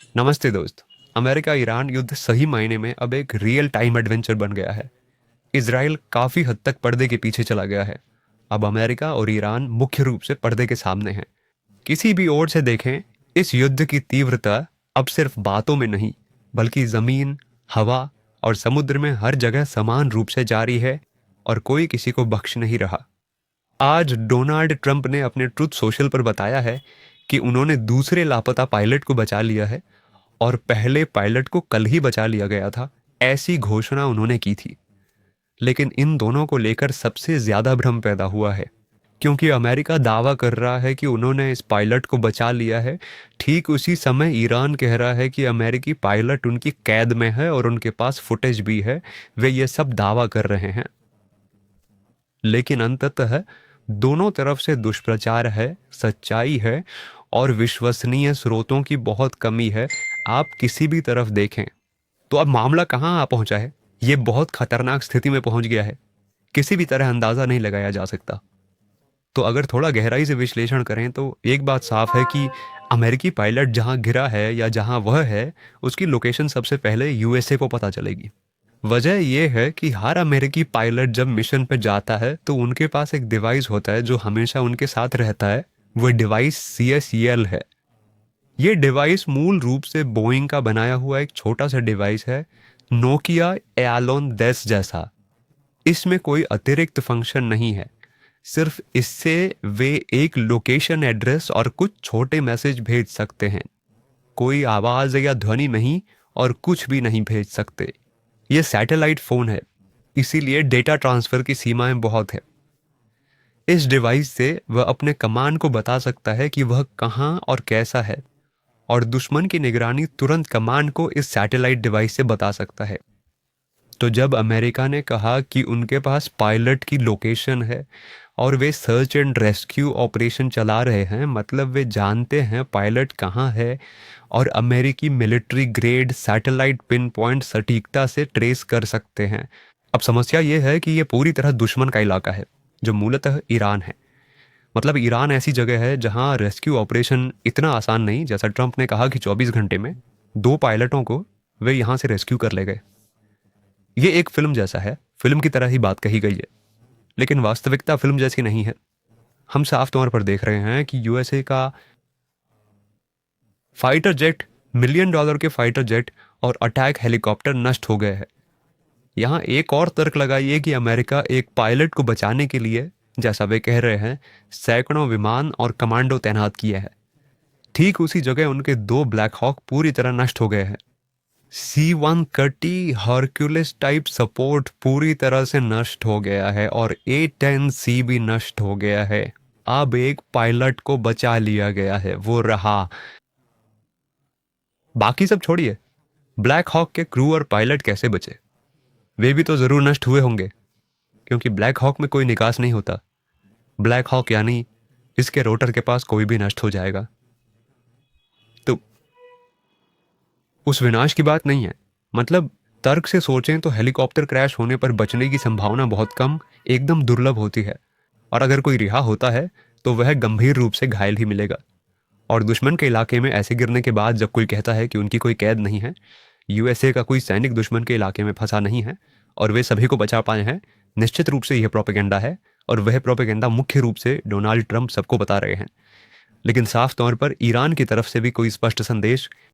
नमस्ते दोस्त। America Iran युद्ध सही मायने में अब एक रियल टाइम एडवेंचर बन गया है। इसराइल काफी हद तक पर्दे के पीछे चला गया है। अब अमेरिका और ईरान मुख्य रूप से पर्दे के सामने हैं। किसी भी ओर से देखें, इस युद्ध की तीव्रता अब सिर्फ बातों में नहीं, बल्कि जमीन, हवा और समुद्र में हर जगह समान रूप से जारी है, और कोई किसी को बख्श नहीं रहा। आज डोनाल्ड ट्रंप ने अपने ट्रुथ सोशल पर बताया है कि उन्होंने दूसरे लापता पायलट को बचा लिया है, और पहले पायलट को कल ही बचा लिया गया था, ऐसी घोषणा उन्होंने की थी। लेकिन इन दोनों को लेकर सबसे ज्यादा भ्रम पैदा हुआ है, क्योंकि अमेरिका दावा कर रहा है कि उन्होंने इस पायलट को बचा लिया है। ठीक उसी समय ईरान कह रहा है कि अमेरिकी पायलट उनकी कैद में है और उनके पास फुटेज भी है। वे ये सब दावा कर रहे हैं, लेकिन अंततः दोनों तरफ से दुष्प्रचार है, सच्चाई है, और विश्वसनीय स्रोतों की बहुत कमी है। आप किसी भी तरफ देखें तो अब मामला कहाँ आ पहुंचा है। ये बहुत खतरनाक स्थिति में पहुंच गया है, किसी भी तरह अंदाजा नहीं लगाया जा सकता। तो अगर थोड़ा गहराई से विश्लेषण करें तो एक बात साफ है कि अमेरिकी पायलट जहां गिरा है या जहां वह है, उसकी लोकेशन सबसे पहले यूएसए को पता चलेगी। वजह यह है कि हर अमेरिकी पायलट जब मिशन पर जाता है तो उनके पास एक डिवाइस होता है जो हमेशा उनके साथ रहता है। वह डिवाइस CSEL है। ये डिवाइस मूल रूप से बोइंग का बनाया हुआ एक छोटा सा डिवाइस है, नोकिया एलोन 10 जैसा। इसमें कोई अतिरिक्त फंक्शन नहीं है, सिर्फ इससे वे एक लोकेशन एड्रेस और कुछ छोटे मैसेज भेज सकते हैं। कोई आवाज या ध्वनि नहीं, और कुछ भी नहीं भेज सकते। ये सैटेलाइट फोन है, इसीलिए डेटा ट्रांसफर की सीमाएं बहुत है। इस डिवाइस से वह अपने कमांड को बता सकता है कि वह कहाँ और कैसा है, और दुश्मन की निगरानी तुरंत कमांड को इस सैटेलाइट डिवाइस से बता सकता है। तो जब अमेरिका ने कहा कि उनके पास पायलट की लोकेशन है और वे सर्च एंड रेस्क्यू ऑपरेशन चला रहे हैं, मतलब वे जानते हैं पायलट कहाँ है, और अमेरिकी military grade satellite pin point सटीकता से ट्रेस कर सकते हैं। अब समस्या यह है कि यह पूरी तरह दुश्मन का इलाका है, जो मूलतः ईरान है। मतलब ईरान ऐसी जगह है जहां रेस्क्यू ऑपरेशन इतना आसान नहीं, जैसा ट्रंप ने कहा कि 24 घंटे में 2 पायलटों को वे यहां से रेस्क्यू कर ले गए। ये एक फिल्म जैसा है, फिल्म की तरह ही बात कही गई है, लेकिन वास्तविकता फिल्म जैसी नहीं है। हम साफ तौर पर देख रहे हैं कि यूएसए का फाइटर जेट, मिलियन डॉलर के फाइटर जेट और अटैक हेलीकॉप्टर नष्ट हो गए हैं। यहाँ एक और तर्क लगाइए कि अमेरिका एक पायलट को बचाने के लिए, जैसा वे कह रहे हैं, सैकड़ों विमान और कमांडो तैनात किए हैं। ठीक उसी जगह उनके 2 ब्लैक हॉक पूरी तरह नष्ट हो गए हैं। C-130 हरक्यूलिस टाइप सपोर्ट पूरी तरह से नष्ट हो गया है, और A-10C भी नष्ट हो गया है। अब एक पायलट को बचा लिया गया है, वो रहा। बाकी सब छोड़िए, ब्लैक हॉक के क्रू और पायलट कैसे बचे? वे भी तो जरूर नष्ट हुए होंगे, क्योंकि ब्लैक हॉक में कोई निकास नहीं होता। ब्लैक हॉक यानी इसके रोटर के पास कोई भी नष्ट हो जाएगा। तो उस विनाश की बात नहीं है। मतलब तर्क से सोचें तो हेलीकॉप्टर क्रैश होने पर बचने की संभावना बहुत कम, एकदम दुर्लभ होती है। और अगर कोई रिहा होता है तो वह गंभीर रूप से घायल ही मिलेगा। और दुश्मन के इलाके में ऐसे गिरने के बाद जब कोई कहता है कि उनकी कोई कैद नहीं है, यूएसए का कोई सैनिक दुश्मन के इलाके में फंसा नहीं है और वे सभी को बचा पाए हैं, निश्चित रूप से यह प्रोपेगेंडा है। और वह प्रोपेगेंडा मुख्य रूप से डोनाल्ड ट्रंप सबको बता रहे हैं। लेकिन साफ तौर पर ईरान की तरफ से भी कोई स्पष्ट संदेश